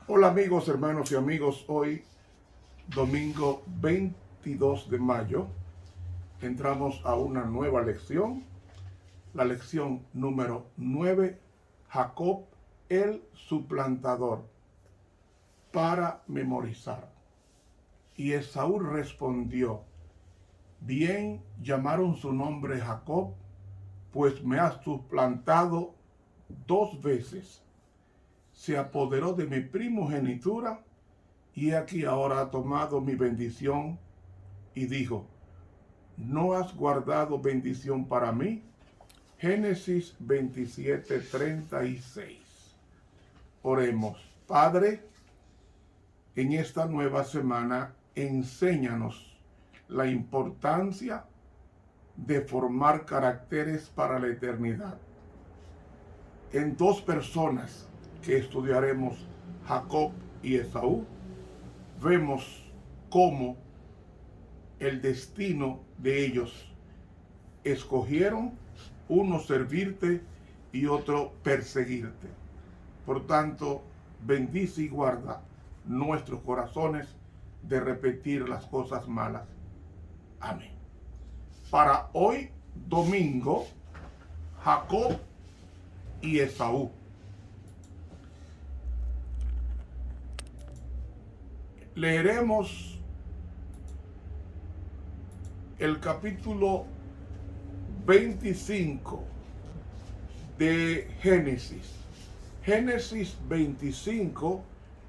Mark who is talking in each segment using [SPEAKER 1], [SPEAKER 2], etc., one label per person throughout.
[SPEAKER 1] Hola amigos, hermanos y amigos, hoy domingo 22 de mayo entramos a una nueva lección, la lección número 9, Jacob el suplantador, para memorizar. Y Esaú respondió: bien llamaron su nombre Jacob, pues me has suplantado 2 veces. Se apoderó de mi primogenitura, y aquí ahora ha tomado mi bendición. Y dijo: ¿no has guardado bendición para mí? Génesis 27:36. Oremos. Padre, en esta nueva semana, enséñanos la importancia de formar caracteres para la eternidad. En 2 personas que estudiaremos, Jacob y Esaú, vemos cómo el destino de ellos escogieron, uno servirte y otro perseguirte. Por tanto, bendice y guarda nuestros corazones de repetir las cosas malas. Amén. Para hoy, domingo, Jacob y Esaú. Leeremos el capítulo 25 de Génesis. Génesis 25,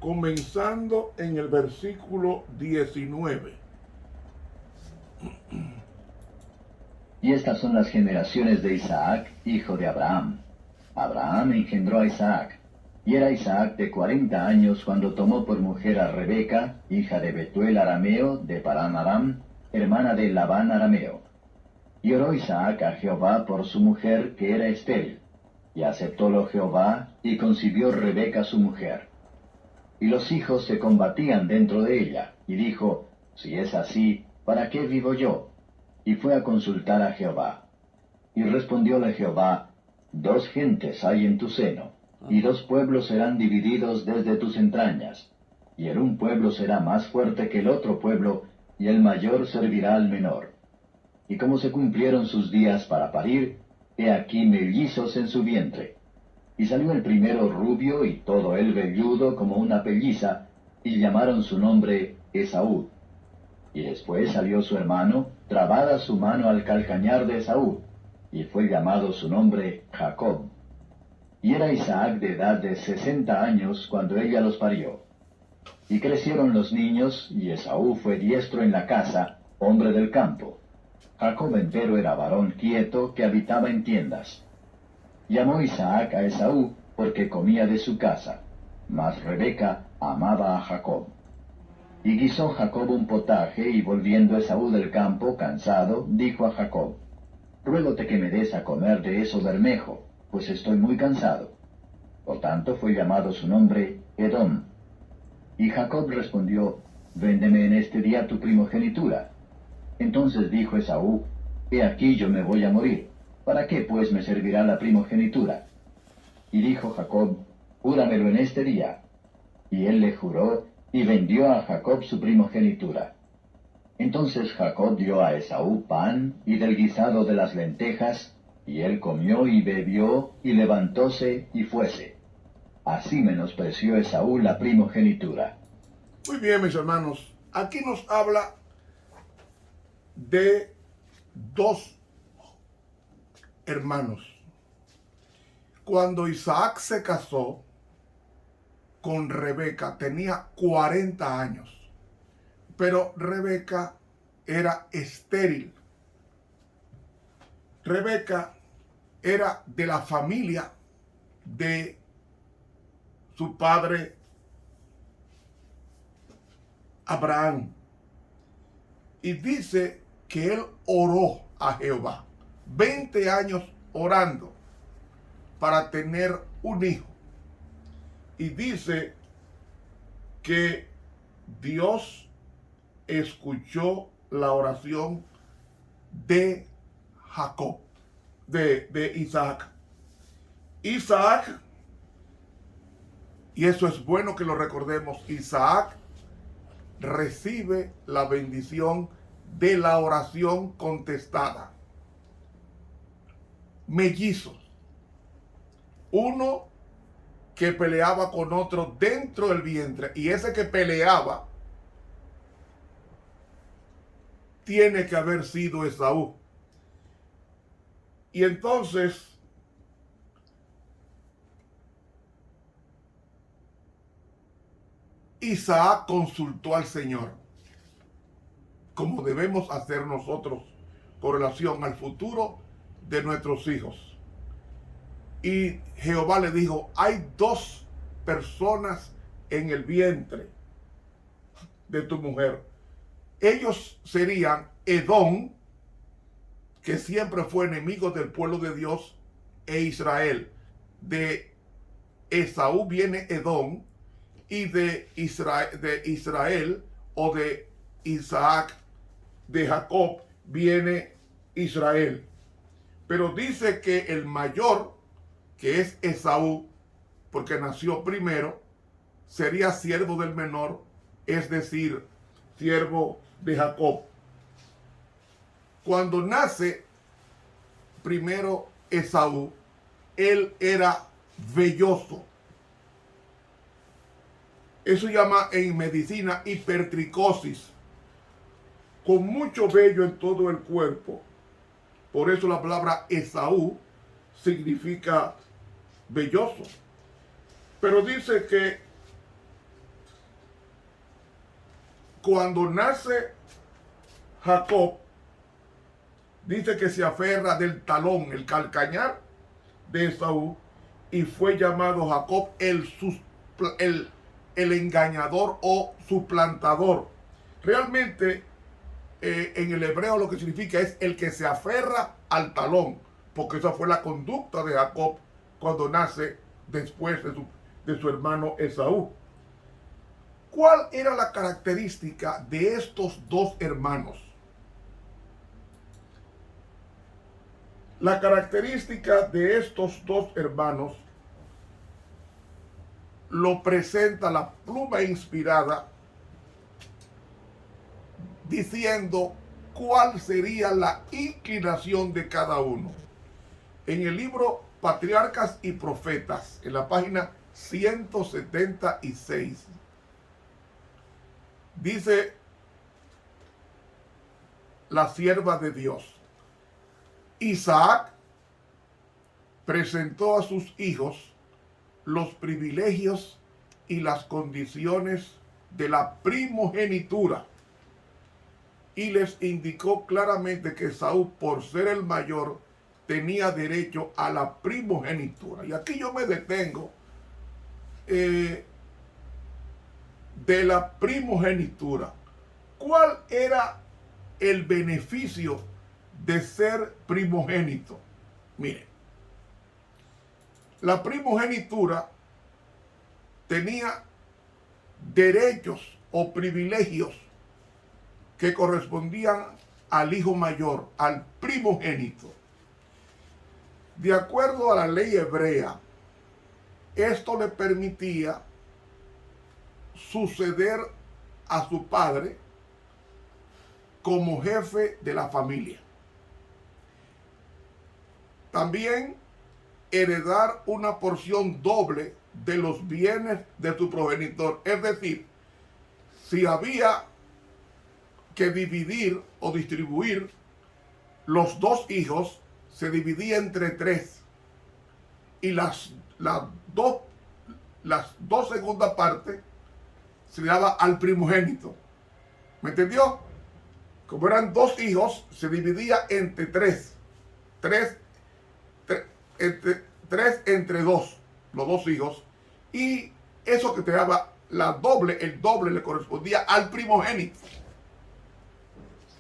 [SPEAKER 1] comenzando en el versículo 19.
[SPEAKER 2] Y estas son las generaciones de Isaac, hijo de Abraham. Abraham engendró a Isaac, y era Isaac de 40 años cuando tomó por mujer a Rebeca, hija de Betuel arameo, de Parán Aram, hermana de Labán arameo. Y oró Isaac a Jehová por su mujer, que era estéril. Y aceptólo Jehová, y concibió Rebeca su mujer. Y los hijos se combatían dentro de ella, y dijo: si es así, ¿para qué vivo yo? Y fue a consultar a Jehová. Y respondióle Jehová: 2 gentes hay en tu seno, y 2 pueblos serán divididos desde tus entrañas. Y el un pueblo será más fuerte que el otro pueblo, y el mayor servirá al menor. Y como se cumplieron sus días para parir, he aquí mellizos en su vientre. Y salió el primero rubio, y todo él velludo como una pelliza, y llamaron su nombre Esaú. Y después salió su hermano, trabada su mano al calcañar de Esaú, y fue llamado su nombre Jacob. Y era Isaac de edad de 60 años cuando ella los parió. Y crecieron los niños, y Esaú fue diestro en la casa, hombre del campo. Jacob empero era varón quieto, que habitaba en tiendas. Llamó Isaac a Esaú, porque comía de su casa, mas Rebeca amaba a Jacob. Y guisó Jacob un potaje, y volviendo Esaú del campo, cansado, dijo a Jacob: ruégote que me des a comer de eso bermejo, pues estoy muy cansado. Por tanto fue llamado su nombre Edom. Y Jacob respondió: véndeme en este día tu primogenitura. Entonces dijo Esaú: he aquí yo me voy a morir, ¿para qué pues me servirá la primogenitura? Y dijo Jacob: júramelo en este día. Y él le juró, y vendió a Jacob su primogenitura. Entonces Jacob dio a Esaú pan y del guisado de las lentejas, y él comió y bebió, y levantóse y fuese. Así menospreció Esaú la primogenitura.
[SPEAKER 1] Muy bien, mis hermanos, aquí nos habla de 2 hermanos. Cuando Isaac se casó con Rebeca, tenía 40 años, pero Rebeca era estéril. Rebeca era de la familia de su padre Abraham. Y dice que él oró a Jehová 20 años orando para tener un hijo. Y dice que Dios escuchó la oración de Jacob, de Isaac. Isaac Y eso es bueno que lo recordemos. Isaac recibe la bendición de la oración contestada. Mellizos. Uno que peleaba con otro dentro del vientre. Y ese que peleaba tiene que haber sido Esaú. Y entonces Isaac consultó al Señor, como debemos hacer nosotros con relación al futuro de nuestros hijos. Y Jehová le dijo, hay dos personas en el vientre de tu mujer. Ellos serían Edom, que siempre fue enemigo del pueblo de Dios, e Israel. De Esaú viene Edom, y de Israel o de Isaac, de Jacob, viene Israel. Pero dice que el mayor, que es Esaú, porque nació primero, sería siervo del menor, es decir, siervo de Jacob. Cuando nace primero Esaú, él era velloso. Eso se llama en medicina hipertricosis, con mucho vello en todo el cuerpo. Por eso la palabra Esaú significa velloso. Pero dice que cuando nace Jacob, dice que se aferra del talón, el calcañar de Esaú, y fue llamado Jacob el engañador o suplantador. Realmente en el hebreo lo que significa es el que se aferra al talón, porque esa fue la conducta de Jacob cuando nace después de su hermano Esaú. ¿Cuál era la característica de estos dos hermanos? La característica de estos dos hermanos lo presenta la pluma inspirada diciendo cuál sería la inclinación de cada uno. En el libro Patriarcas y Profetas, en la página 176, dice la sierva de Dios: Isaac presentó a sus hijos los privilegios y las condiciones de la primogenitura y les indicó claramente que Esaú, por ser el mayor, tenía derecho a la primogenitura. Y aquí yo me detengo de la primogenitura. ¿Cuál era el beneficio de ser primogénito? Miren, la primogenitura tenía derechos o privilegios que correspondían al hijo mayor, al primogénito. De acuerdo a la ley hebrea, esto le permitía suceder a su padre como jefe de la familia. También heredar una porción doble de los bienes de su progenitor. Es decir, si había que dividir o distribuir los dos hijos, se dividía entre tres. Y las dos segundas partes se le daba al primogénito. ¿Me entendió? Como eran dos hijos, se dividía entre tres. Tres entre dos, los dos hijos. Y eso que te daba el doble le correspondía al primogénito.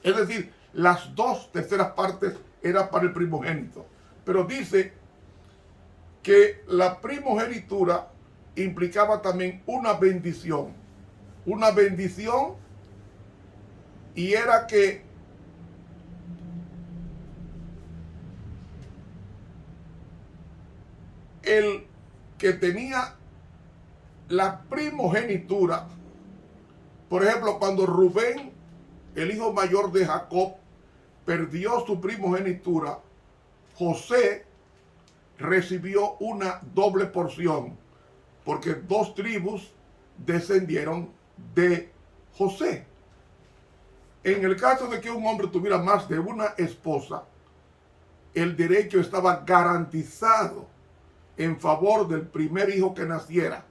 [SPEAKER 1] Es decir, las dos terceras partes eran para el primogénito. Pero dice que la primogenitura implicaba también una bendición. Una bendición, y era que el que tenía la primogenitura, por ejemplo, cuando Rubén, el hijo mayor de Jacob, perdió su primogenitura, José recibió una doble porción, porque 2 tribus descendieron de José. En el caso de que un hombre tuviera más de una esposa, el derecho estaba garantizado en favor del primer hijo que naciera,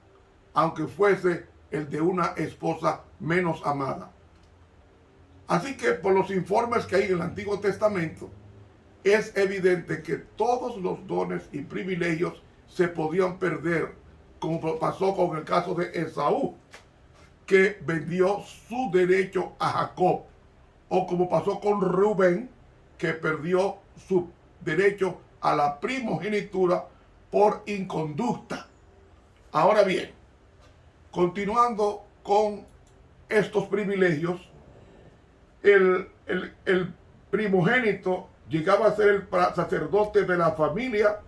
[SPEAKER 1] aunque fuese el de una esposa menos amada. Así que por los informes que hay en el Antiguo Testamento, es evidente que todos los dones y privilegios se podían perder, como pasó con el caso de Esaú, que vendió su derecho a Jacob, o como pasó con Rubén, que perdió su derecho a la primogenitura por inconducta. Ahora bien, continuando con estos privilegios, el primogénito llegaba a ser el sacerdote de la familia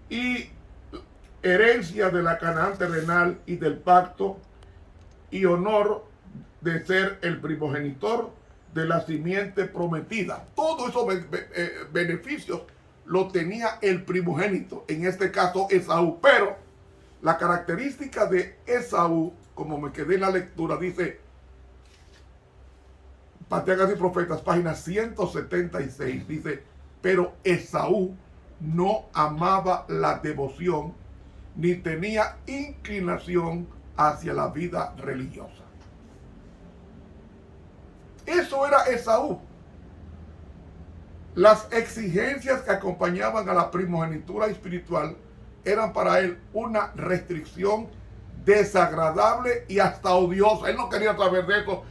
[SPEAKER 1] y herencia de la Canaán terrenal y del pacto, y honor de ser el primogenitor de la simiente prometida. Todos esos beneficios lo tenía el primogénito, en este caso Esaú. Pero la característica de Esaú, como me quedé en la lectura, dice Patriarcas y Profetas, página 176, dice: pero Esaú no amaba la devoción ni tenía inclinación hacia la vida religiosa. Eso era Esaú. Las exigencias que acompañaban a la primogenitura espiritual eran para él una restricción desagradable y hasta odiosa. Él no quería saber de eso,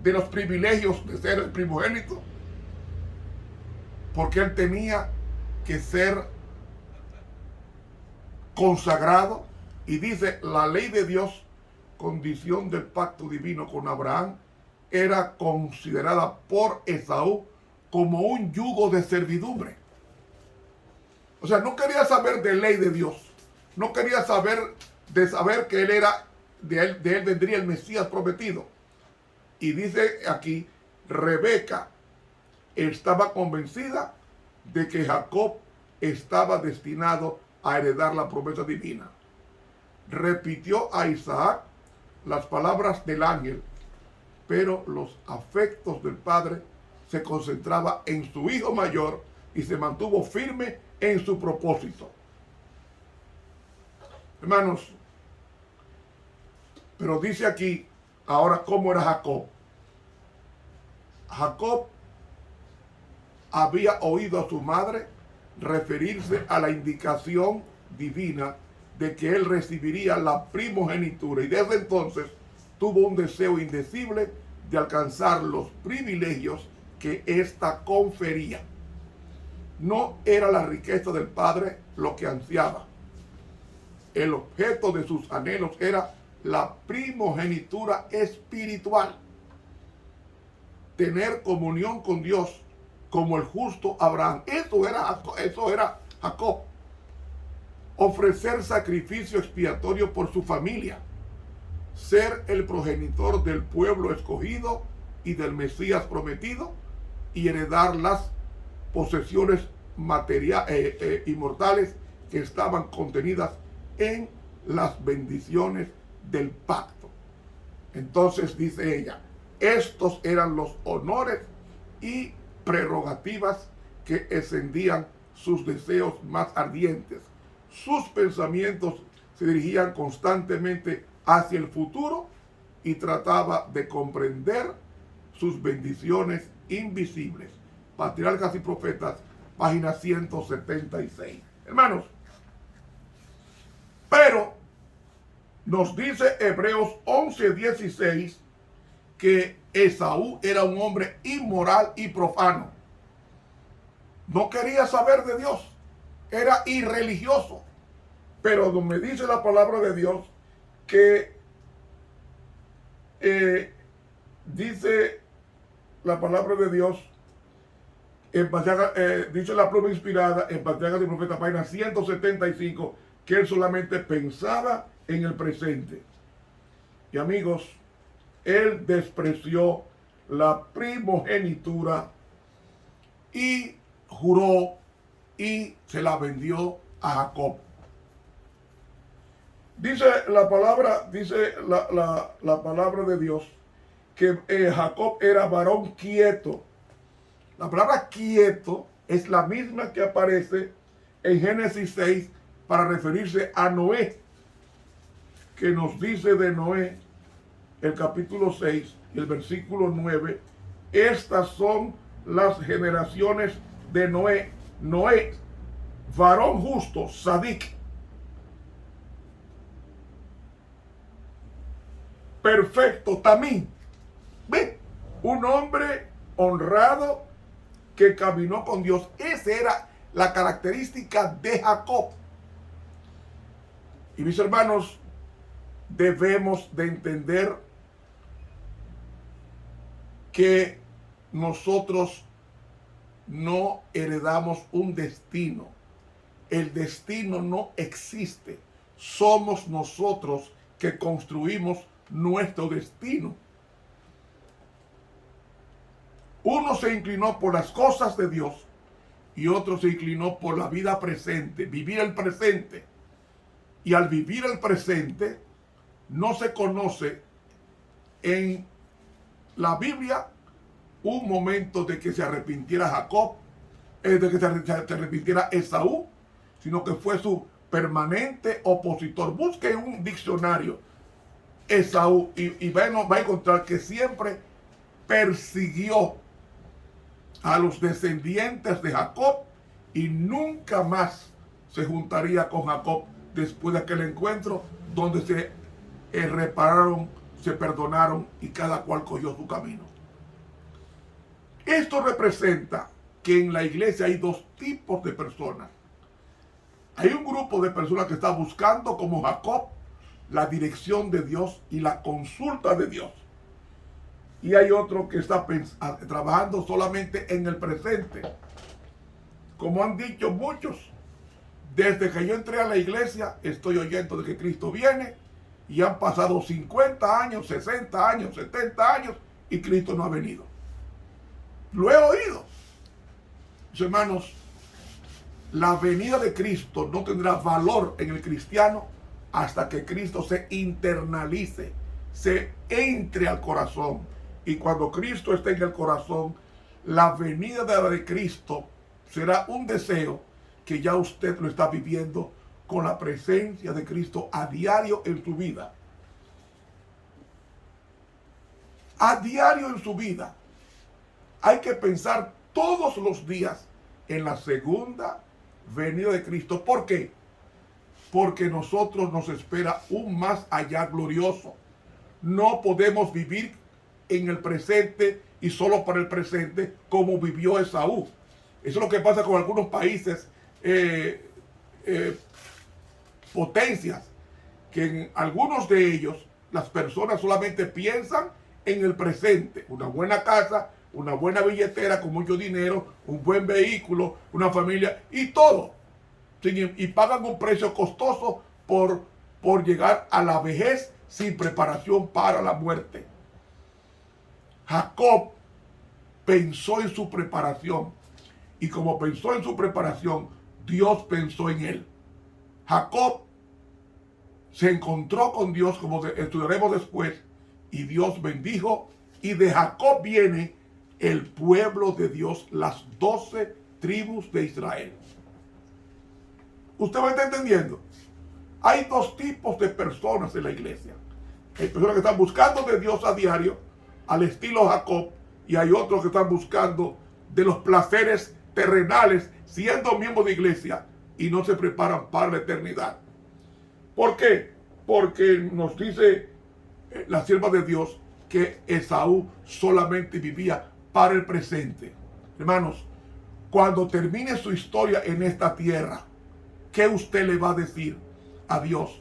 [SPEAKER 1] de los privilegios de ser el primogénito, porque él tenía que ser consagrado. Y dice, la ley de Dios, condición del pacto divino con Abraham, era considerada por Esaú como un yugo de servidumbre. O sea, no quería saber de ley de Dios, no quería saber que él era, de él vendría el Mesías prometido. Y dice aquí, Rebeca estaba convencida de que Jacob estaba destinado a heredar la promesa divina. Repitió a Isaac las palabras del ángel, pero los afectos del padre se concentraba en su hijo mayor y se mantuvo firme en su propósito. Hermanos, pero dice aquí ahora cómo era Jacob. Jacob había oído a su madre referirse a la indicación divina de que él recibiría la primogenitura, y desde entonces tuvo un deseo indecible de alcanzar los privilegios que ésta confería. No era la riqueza del padre lo que ansiaba. El objeto de sus anhelos era la primogenitura espiritual. Tener comunión con Dios como el justo Abraham. Eso era Jacob. Ofrecer sacrificio expiatorio por su familia. Ser el progenitor del pueblo escogido y del Mesías prometido, y heredar las posesiones inmortales que estaban contenidas en las bendiciones del pacto. Entonces dice ella, estos eran los honores y prerrogativas que encendían sus deseos más ardientes. Sus pensamientos se dirigían constantemente hacia el futuro y trataba de comprender sus bendiciones invisibles. Patriarcas y Profetas, página 176. Hermanos, pero nos dice Hebreos 11:16 que Esaú era un hombre inmoral y profano. No quería saber de Dios, era irreligioso. Pero me dice la palabra de Dios que dice la palabra de Dios en dice la pluma inspirada en Patriarcas y Profetas, página 175, que él solamente pensaba en el presente. Y amigos, él despreció la primogenitura y juró y se la vendió a Jacob. Dice la palabra de Dios que Jacob era varón quieto. La palabra quieto es la misma que aparece en Génesis 6 para referirse a Noé, que nos dice de Noé, el capítulo 6 y el versículo 9, estas son las generaciones de Noé. Noé, varón justo, Sadik, perfecto, Tamín. ¿Ve? Un hombre honrado que caminó con Dios. Esa era la característica de Jacob. Y mis hermanos, debemos de entender que nosotros no heredamos un destino. El destino no existe. Somos nosotros que construimos nuestro destino. Uno se inclinó por las cosas de Dios y otro se inclinó por la vida presente, vivir el presente. Y al vivir el presente, no se conoce en la Biblia un momento de que se arrepintiera Jacob, de que se arrepintiera Esaú, sino que fue su permanente opositor. Busque un diccionario Esaú y va a encontrar que siempre persiguió a los descendientes de Jacob y nunca más se juntaría con Jacob después de aquel encuentro donde se repararon, se perdonaron y cada cual cogió su camino. Esto representa que en la iglesia hay dos tipos de personas. Hay un grupo de personas que está buscando, como Jacob, la dirección de Dios y la consulta de Dios. Y hay otro que está trabajando solamente en el presente. Como han dicho muchos, desde que yo entré a la iglesia, estoy oyendo de que Cristo viene y han pasado 50 años, 60 años, 70 años y Cristo no ha venido. Lo he oído. Mis hermanos, la venida de Cristo no tendrá valor en el cristiano hasta que Cristo se internalice, se entre al corazón. Y cuando Cristo esté en el corazón, la venida de Cristo será un deseo que ya usted lo está viviendo con la presencia de Cristo a diario en su vida. A diario en su vida. Hay que pensar todos los días en la segunda venida de Cristo. ¿Por qué? Porque nosotros nos espera un más allá glorioso. No podemos vivir en el presente y solo para el presente como vivió Esaú. Eso es lo que pasa con algunos países, potencias, que en algunos de ellos las personas solamente piensan en el presente. Una buena casa, una buena billetera con mucho dinero, un buen vehículo, una familia y todo. Y pagan un precio costoso por llegar a la vejez sin preparación para la muerte. Jacob pensó en su preparación y como pensó en su preparación, Dios pensó en él. Jacob se encontró con Dios, como estudiaremos después, y Dios bendijo, y de Jacob viene el pueblo de Dios, las 12 tribus de Israel. ¿Usted me está entendiendo? Hay dos tipos de personas en la iglesia. Hay personas que están buscando de Dios a diario, al estilo Jacob, y hay otros que están buscando de los placeres terrenales, siendo miembros de iglesia, y no se preparan para la eternidad. ¿Por qué? Porque nos dice la sierva de Dios que Esaú solamente vivía para el presente. Hermanos, cuando termine su historia en esta tierra, ¿qué usted le va a decir a Dios?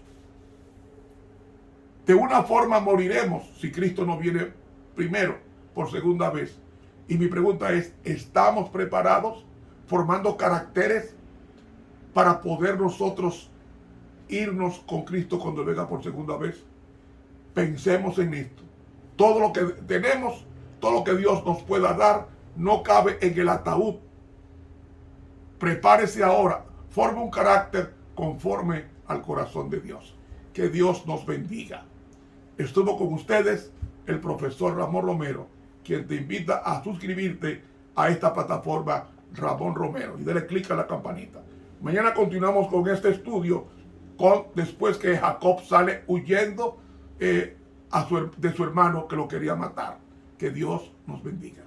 [SPEAKER 1] De una forma moriremos si Cristo no viene primero, por segunda vez. Y mi pregunta es, ¿estamos preparados, formando caracteres para poder nosotros irnos con Cristo cuando venga por segunda vez. Pensemos en esto. Todo lo que tenemos, todo lo que Dios nos pueda dar, no cabe en el ataúd. Prepárese ahora, forme un carácter conforme al corazón de Dios. Que Dios nos bendiga. Estuvo con ustedes el profesor Ramón Romero, quien te invita a suscribirte a esta plataforma Ramón Romero y dale clic a la campanita. Mañana continuamos con este estudio después que Jacob sale huyendo de su hermano que lo quería matar. Que Dios nos bendiga.